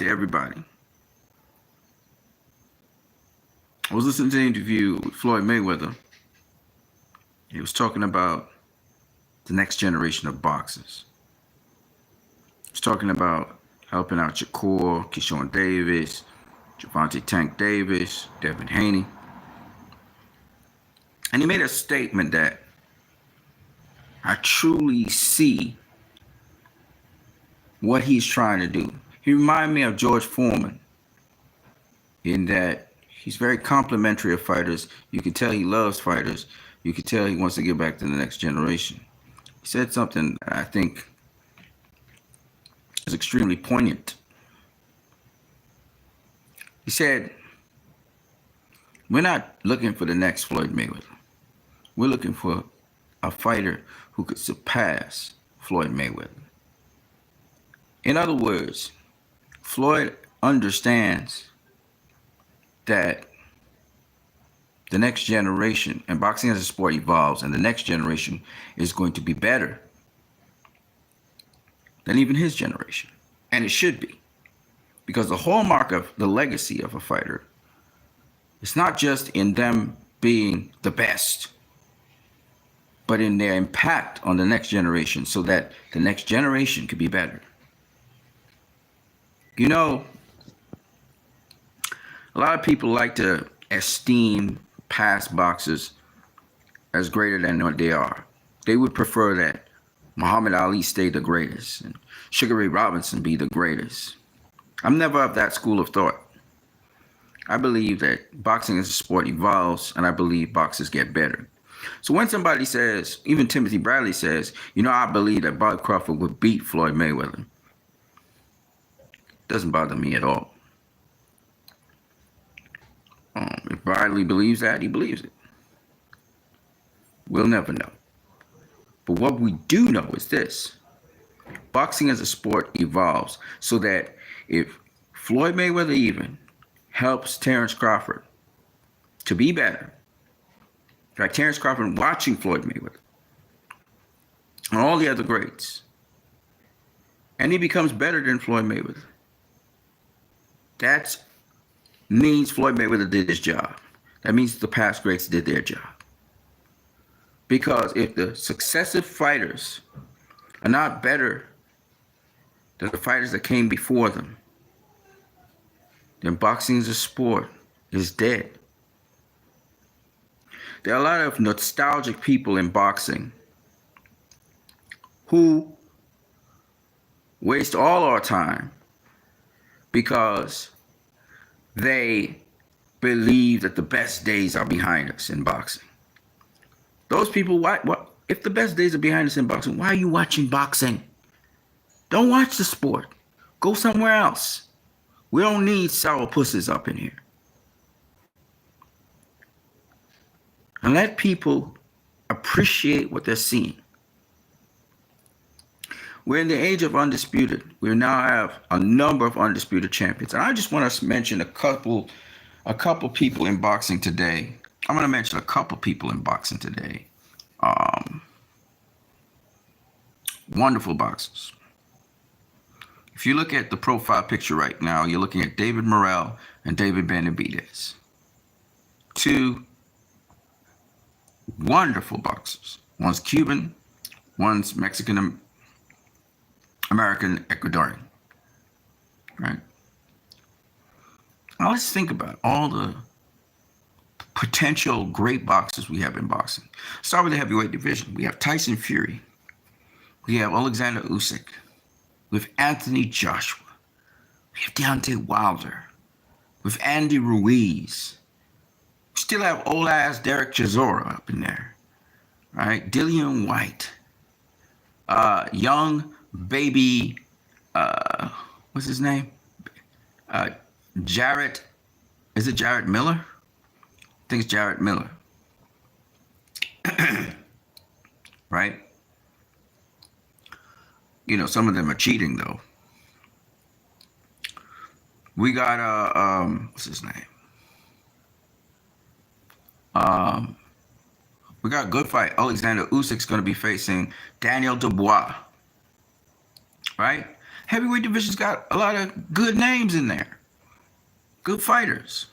to everybody. I was listening to an interview with Floyd Mayweather. He was talking about the next generation of boxers. He was talking about helping out Shakur, Keyshawn Davis, Gervonta Tank Davis, Devin Haney. And he made a statement that I truly see what he's trying to do. He reminded me of George Foreman in that he's very complimentary of fighters. You can tell he loves fighters. You can tell he wants to give back to the next generation. He said something that I think is extremely poignant. He said, we're not looking for the next Floyd Mayweather. We're looking for a fighter who could surpass Floyd Mayweather. In other words, Floyd understands that the next generation, and boxing as a sport evolves, and the next generation is going to be better than even his generation. And it should be. Because the hallmark of the legacy of a fighter is not just in them being the best, but in their impact on the next generation so that the next generation could be better. You know, a lot of people like to esteem past boxers as greater than what they are. They would prefer that Muhammad Ali stay the greatest and Sugar Ray Robinson be the greatest. I'm never of that school of thought. I believe that boxing as a sport evolves, and I believe boxers get better. So when somebody says, even Timothy Bradley says, I believe that Bud Crawford would beat Floyd Mayweather, doesn't bother me at all. If Bradley believes that, he believes it. We'll never know. But what we do know is this. Boxing as a sport evolves so that if Floyd Mayweather even helps Terrence Crawford to be better, like Terrence Crawford watching Floyd Mayweather and all the other greats, and he becomes better than Floyd Mayweather, that means Floyd Mayweather did his job. That means the past greats did their job. Because if the successive fighters are not better than the fighters that came before them, then boxing as a sport is dead. There are a lot of nostalgic people in boxing who waste all our time because they believe that the best days are behind us in boxing. Those people, what if the best days are behind us in boxing, why are you watching boxing? Don't watch the sport. Go somewhere else. We don't need sour pussies up in here. And let people appreciate what they're seeing. We're in the age of undisputed. We now have a number of undisputed champions. And I just want to mention a couple people in boxing today. I'm going to mention a couple people in boxing today. Wonderful boxers. If you look at the profile picture right now, you're looking at David Morrell and David Benavidez. Two wonderful boxers. One's Cuban, one's Mexican American Ecuadorian. Right? Now let's think about all the potential great boxers we have in boxing. Start with the heavyweight division. We have Tyson Fury. We have Alexander Usyk. We have Anthony Joshua. We have Deontay Wilder. We have Andy Ruiz. We still have old ass Derek Chisora up in there. Right? Dillian White. Young baby, what's his name? Jarrett. Is it Jarrett Miller? I think it's Jarrett Miller. Right? Some of them are cheating though. We got what's his name? We got a good fight. Alexander Usyk's going to be facing Daniel Dubois. Right? Heavyweight division's got a lot of good names in there. Good fighters.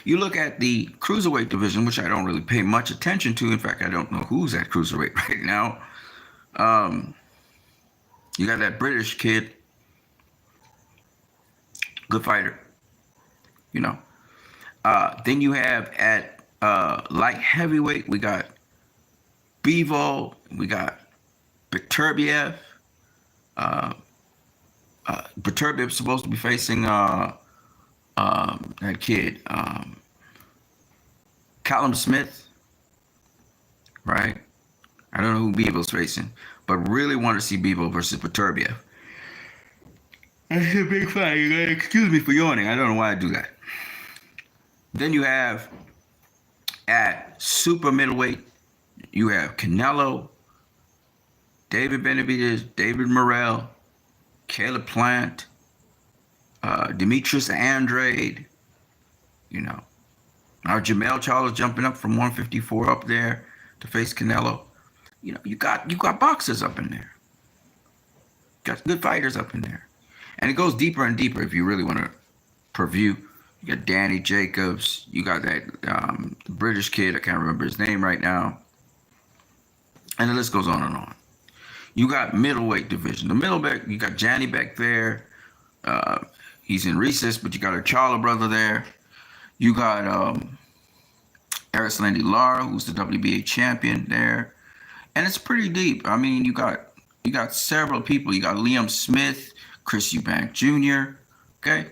You look at the cruiserweight division, which I don't really pay much attention to. In fact, I don't know who's at cruiserweight right now. You got that British kid. Good fighter. You know. Then you have at light heavyweight, we got Bivol, we got Beterbiev. Beterbiev's supposed to be facing that kid, Callum Smith, right? I don't know who Bivol's facing, but really want to see Bivol versus Beterbiev. That's a big fight. Excuse me for yawning. I don't know why I do that. Then you have at super middleweight, you have Canelo, David Benavidez, David Morrell, Caleb Plant, Demetrius Andrade, you know. Now Jamel Charles jumping up from 154 up there to face Canelo. You know, you got boxers up in there. Got good fighters up in there. And it goes deeper and deeper if you really want to preview. You got Danny Jacobs. You got that British kid. I can't remember his name right now. And the list goes on and on. You got middleweight division. The middleweight, you got Johnny back there. He's in recess, but you got a Charlo brother there. You got Erislandy Lara, who's the WBA champion there. And it's pretty deep. I mean, you got several people. You got Liam Smith, Chris Eubank Jr., okay?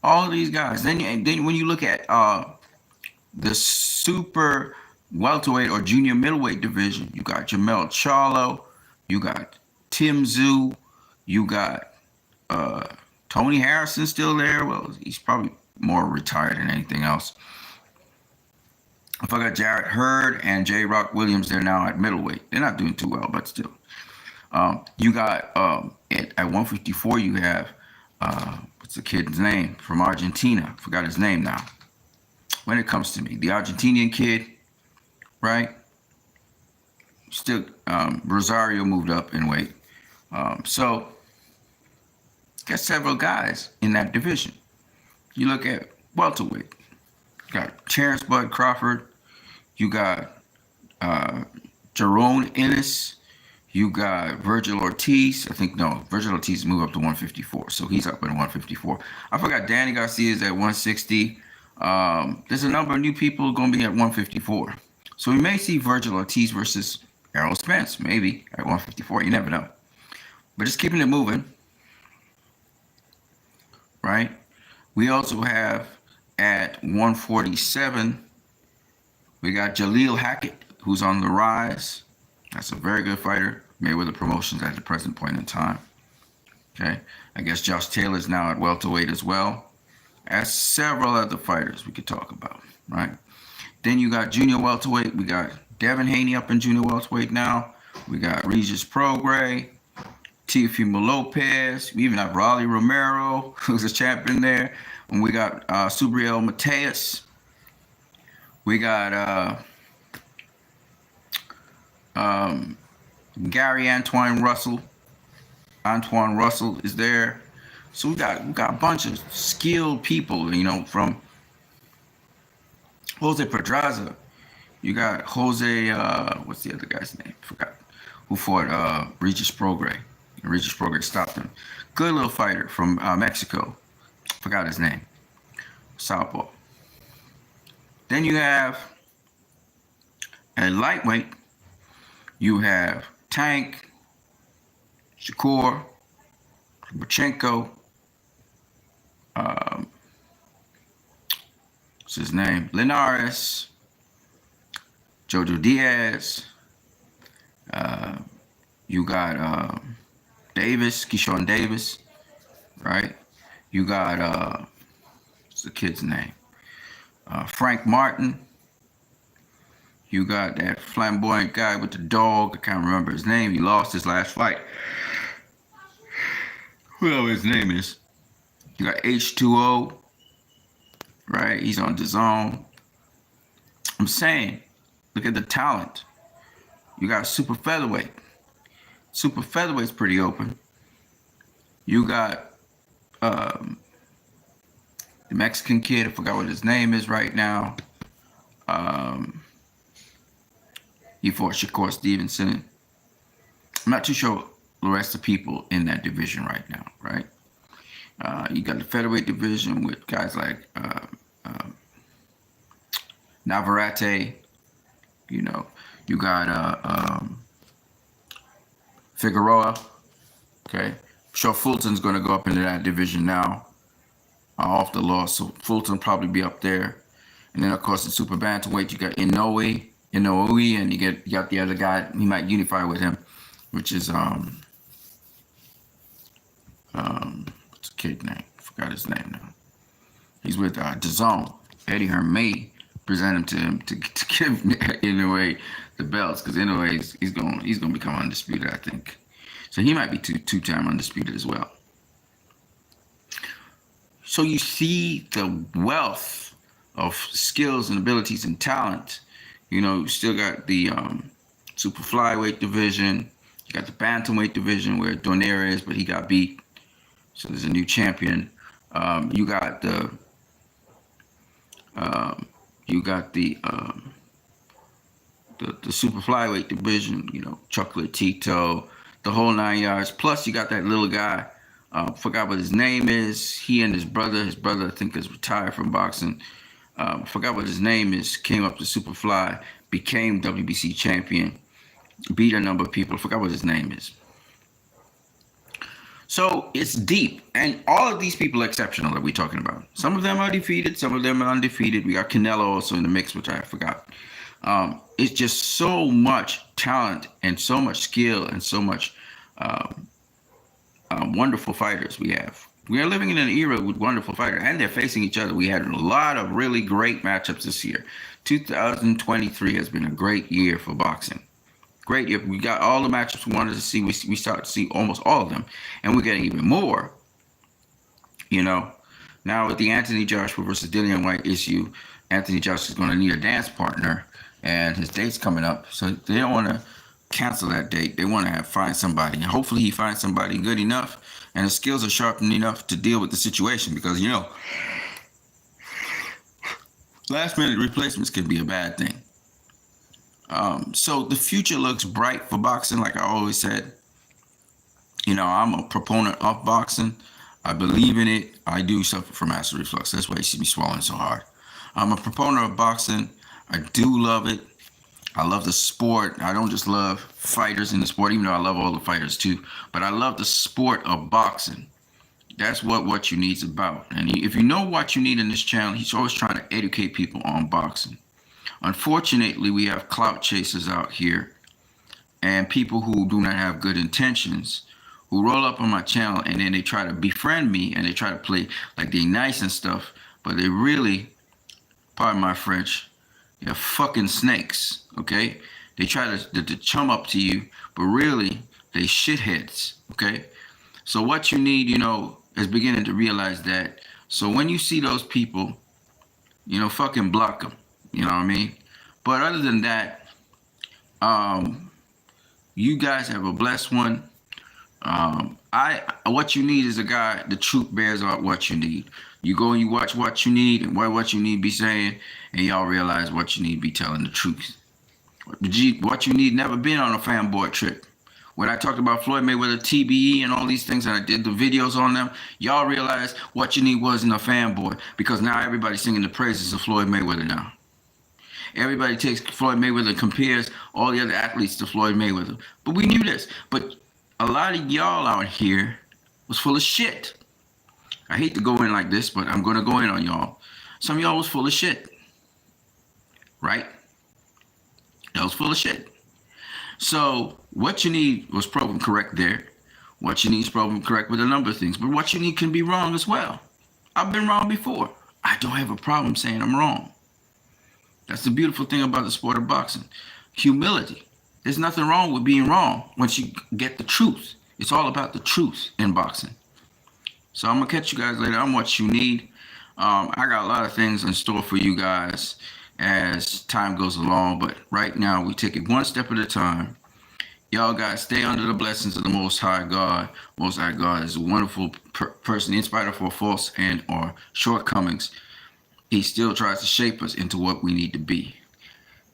All of these guys. Then when you look at the super welterweight or junior middleweight division, you got Jamel Charlo, you got Tim Tszyu, you got Tony Harrison still there. Well, he's probably more retired than anything else. If I got Jarrett Hurd and J. Rock Williams, they're now at middleweight. They're not doing too well, but still. You got at 154, you have what's the kid's name from Argentina? I forgot his name now. When it comes to me, the Argentinian kid, right? Still, Rosario moved up in weight. So, got several guys in that division. You look at welterweight. You got Terrence Bud Crawford. You got Jerome Ennis. You got Virgil Ortiz. Virgil Ortiz moved up to 154, so he's up at 154. I forgot Danny Garcia's at 160. There's a number of new people going to be at 154. So we may see Virgil Ortiz versus Errol Spence, maybe, at 154. You never know. But just keeping it moving, right? We also have at 147, we got Jaleel Hackett, who's on the rise. That's a very good fighter. Mayweather Promotions at the present point in time. Okay. I guess Josh Taylor's now at welterweight as well. As several other fighters we could talk about, right? Then you got junior welterweight. We got Devin Haney up in junior welterweight now. We got Regis Prograis, Teofimo Lopez. We even have Raleigh Romero, who's a champion there. And we got Subriel Mateus. We got Gary Antoine Russell. Antoine Russell is there. So we got a bunch of skilled people, you know, from Jose Pedraza. You got Jose, what's the other guy's name? Forgot. Who fought Regis Prograis. Regis Prograis stopped him. Good little fighter from Mexico. Forgot his name. Southpaw. Then you have at lightweight, you have Tank, Shakur, Bachenko, what's his name? Linares, Jojo Diaz. You got Davis, Keyshawn Davis, right? You got what's the kid's name? Frank Martin. You got that flamboyant guy with the dog. I can't remember his name. He lost his last fight. Whoever his name is. You got H2O. Right? He's on DAZN. I'm saying, look at the talent. You got super featherweight. Super featherweight's pretty open. You got the Mexican kid. I forgot what his name is right now. Um, he fought Shakur Stevenson. I'm not too sure the rest of the people in that division right now, right? You got the featherweight division with guys like Navarrete. You know, you got Figueroa. Okay, I'm sure Fulton's going to go up into that division now off the loss, so Fulton probably be up there. And then of course the super bantamweight, you got Inoue, and you got the other guy. He might unify with him, which is what's the kid name? I forgot his name now. He's with DAZN. Eddie Hermé presented him to give Inoue the belts, because Inoue he's gonna become undisputed, I think. So he might be two-time undisputed as well. So you see the wealth of skills and abilities and talent. You know, you still got the super flyweight division. You got the bantamweight division where Donaire is, but he got beat. So there's a new champion. You got the super flyweight division. You know, Chocolate Tito, the whole 9 yards. Plus you got that little guy. Forgot what his name is. He and his brother I think is retired from boxing. Forgot what his name is. Came up to Superfly, became WBC champion, beat a number of people. Forgot what his name is. So it's deep, and all of these people are exceptional that we're talking about. Some of them are defeated, some of them are undefeated. We got Canelo also in the mix, which I forgot. It's just so much talent and so much skill and so much wonderful fighters we have. We are living in an era with wonderful fighters, and they're facing each other. We had a lot of really great matchups this year. 2023 has been a great year for boxing. Great year. We got all the matchups we wanted to see. We start to see almost all of them, and we're getting even more. You know, now with the Anthony Joshua versus Dillian White issue, Anthony Joshua is going to need a dance partner, and his date's coming up, so they don't want to cancel that date. They want to find somebody. Hopefully he finds somebody good enough and his skills are sharpened enough to deal with the situation, because, you know, last minute replacements can be a bad thing. So the future looks bright for boxing, like I always said. You know, I'm a proponent of boxing. I believe in it. I do suffer from acid reflux. That's why you see me swallowing so hard. I'm a proponent of boxing. I do love it. I love the sport. I don't just love fighters in the sport, even though I love all the fighters too. But I love the sport of boxing. That's what you need is about. And if you know what you need in this channel, he's always trying to educate people on boxing. Unfortunately, we have clout chasers out here and people who do not have good intentions, who roll up on my channel and then they try to befriend me and they try to play like they nice and stuff, but they really, pardon my French, they're fucking snakes, okay? They try to chum up to you, but really, they shitheads, okay? So what you need, you know, is beginning to realize that. So when you see those people, you know, fucking block them. You know what I mean? But other than that, you guys have a blessed one. What you need is a guy, the truth bears out what you need. You go and you watch what you need and what you need be saying, and y'all realize what you need be telling the truth. What you need never been on a fanboy trip. When I talked about Floyd Mayweather, TBE, and all these things, and I did the videos on them, y'all realize what you need wasn't a fanboy, because now everybody's singing the praises of Floyd Mayweather now. Everybody takes Floyd Mayweather and compares all the other athletes to Floyd Mayweather. But we knew this. But a lot of y'all out here was full of shit. I hate to go in like this, but I'm going to go in on y'all. Some of y'all was full of shit. Right? That was full of shit. So what you need was proven correct there. What you need is proven correct with a number of things. But what you need can be wrong as well. I've been wrong before. I don't have a problem saying I'm wrong. That's the beautiful thing about the sport of boxing. Humility. There's nothing wrong with being wrong once you get the truth. It's all about the truth in boxing. So I'm going to catch you guys later. I'm what you need. I got a lot of things in store for you guys as time goes along. But right now, we take it one step at a time. Y'all guys stay under the blessings of the Most High God. Most High God is a wonderful person, in spite of our faults and our shortcomings. He still tries to shape us into what we need to be.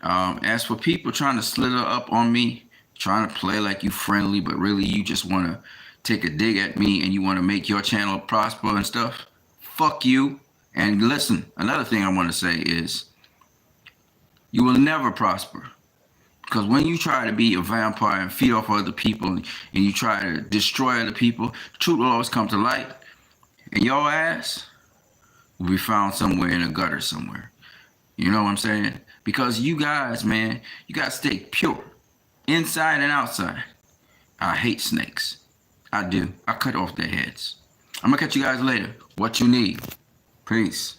As for people trying to slither up on me, trying to play like you friendly, but really you just want to take a dig at me and you want to make your channel prosper and stuff, fuck you. And listen, another thing I want to say is you will never prosper. Because when you try to be a vampire and feed off other people and you try to destroy other people, the truth will always come to light. And your ass will be found somewhere in a gutter somewhere. You know what I'm saying? Because you guys, man, you got to stay pure. Inside and outside. I hate snakes. I do. I cut off their heads. I'm going to catch you guys later. What you need. Peace.